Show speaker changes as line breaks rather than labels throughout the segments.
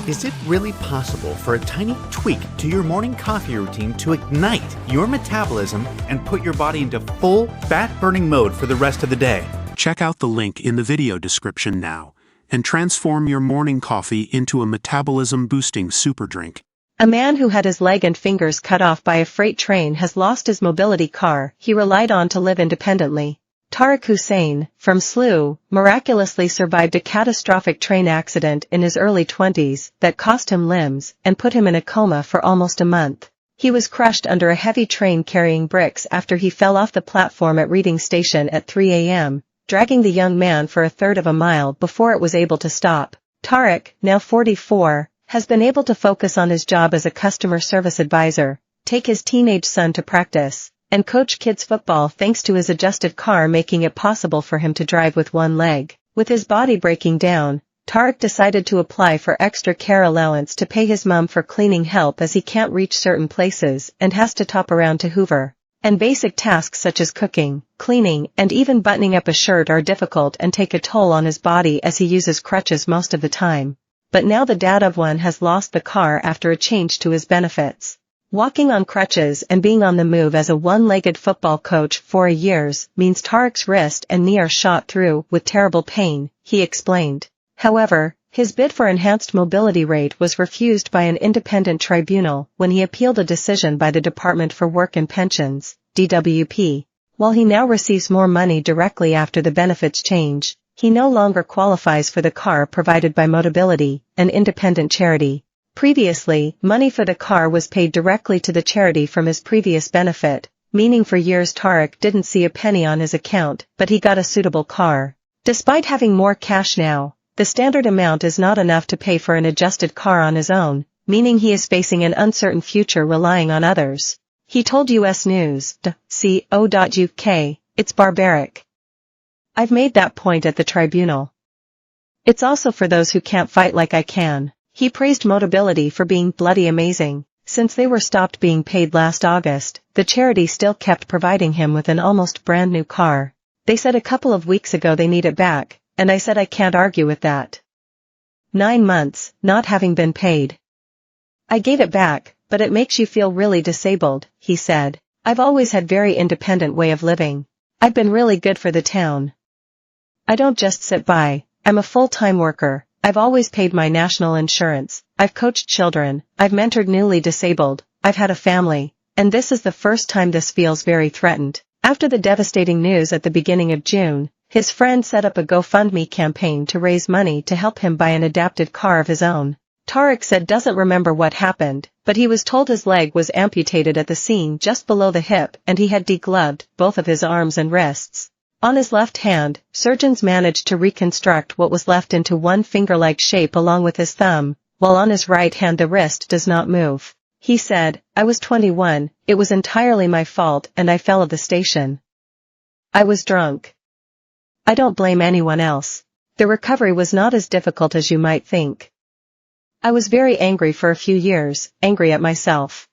Is it really possible for a tiny tweak to your morning coffee routine to ignite your metabolism and put your body into full fat-burning mode for the rest of the day?
Check out the link in the video description now and transform your morning coffee into a metabolism-boosting super drink.
A man who had his leg and fingers cut off by a freight train has lost his mobility car he relied on to live independently. Tariq Hussain, from Slough, miraculously survived a catastrophic train accident in his early 20s that cost him limbs and put him in a coma for almost a month. He was crushed under a heavy train carrying bricks after he fell off the platform at Reading Station at 3 a.m., dragging the young man for a third of a mile before it was able to stop. Tariq, now 44, has been able to focus on his job as a customer service advisor, take his teenage son to practice, and coach kids football thanks to his adjusted car making it possible for him to drive with one leg. With his body breaking down, Tariq decided to apply for extra care allowance to pay his mom for cleaning help as he can't reach certain places and has to top around to Hoover. And basic tasks such as cooking, cleaning, and even buttoning up a shirt are difficult and take a toll on his body as he uses crutches most of the time. But now the dad of one has lost the car after a change to his benefits. Walking on crutches and being on the move as a one-legged football coach for years means Tariq's wrist and knee are shot through with terrible pain, he explained. However, his bid for enhanced mobility rate was refused by an independent tribunal when he appealed a decision by the Department for Work and Pensions, DWP. While he now receives more money directly after the benefits change, he no longer qualifies for the car provided by Motability, an independent charity. Previously, money for the car was paid directly to the charity from his previous benefit, meaning for years Tariq didn't see a penny on his account, but he got a suitable car. Despite having more cash now, the standard amount is not enough to pay for an adjusted car on his own, meaning he is facing an uncertain future relying on others. He told US News, .co.uk, "It's barbaric. I've made that point at the tribunal. It's also for those who can't fight like I can." He praised Motability for being bloody amazing. Since they were stopped being paid last August, the charity still kept providing him with an almost brand new car. They said a couple of weeks ago they need it back, and I said I can't argue with that. 9 months, not having been paid. I gave it back, but it makes you feel really disabled, he said. I've always had very independent way of living. I've been really good for the town. I don't just sit by, I'm a full-time worker. I've always paid my national insurance, I've coached children, I've mentored newly disabled, I've had a family, and this is the first time this feels very threatened. After the devastating news at the beginning of June, his friend set up a GoFundMe campaign to raise money to help him buy an adapted car of his own. Tariq said doesn't remember what happened, but he was told his leg was amputated at the scene just below the hip and he had degloved both of his arms and wrists. On his left hand, surgeons managed to reconstruct what was left into one finger-like shape along with his thumb, while on his right hand the wrist does not move. He said, I was 21, it was entirely my fault and I fell at the station. I was drunk. I don't blame anyone else. The recovery was not as difficult as you might think. I was very angry for a few years, angry at myself.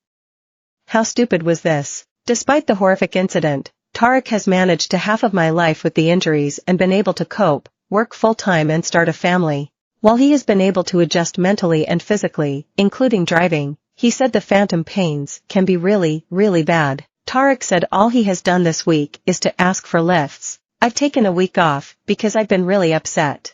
How stupid was this? Despite the horrific incident, Tariq has managed to half of my life with the injuries and been able to cope, work full-time and start a family. While he has been able to adjust mentally and physically, including driving, he said the phantom pains can be really, really bad. Tariq said all he has done this week is to ask for lifts. I've taken a week off because I've been really upset.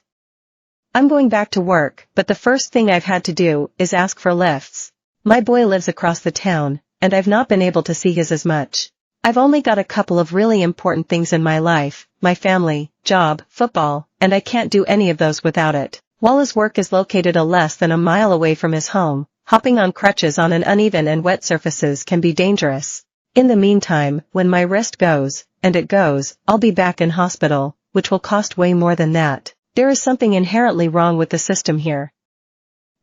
I'm going back to work, but the first thing I've had to do is ask for lifts. My boy lives across the town, and I've not been able to see his as much. I've only got a couple of really important things in my life, my family, job, football, and I can't do any of those without it. While his work is located less than a mile away from his home, hopping on crutches on an uneven and wet surfaces can be dangerous. In the meantime, when my wrist goes, and it goes, I'll be back in hospital, which will cost way more than that. There is something inherently wrong with the system here.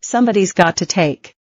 Somebody's got to take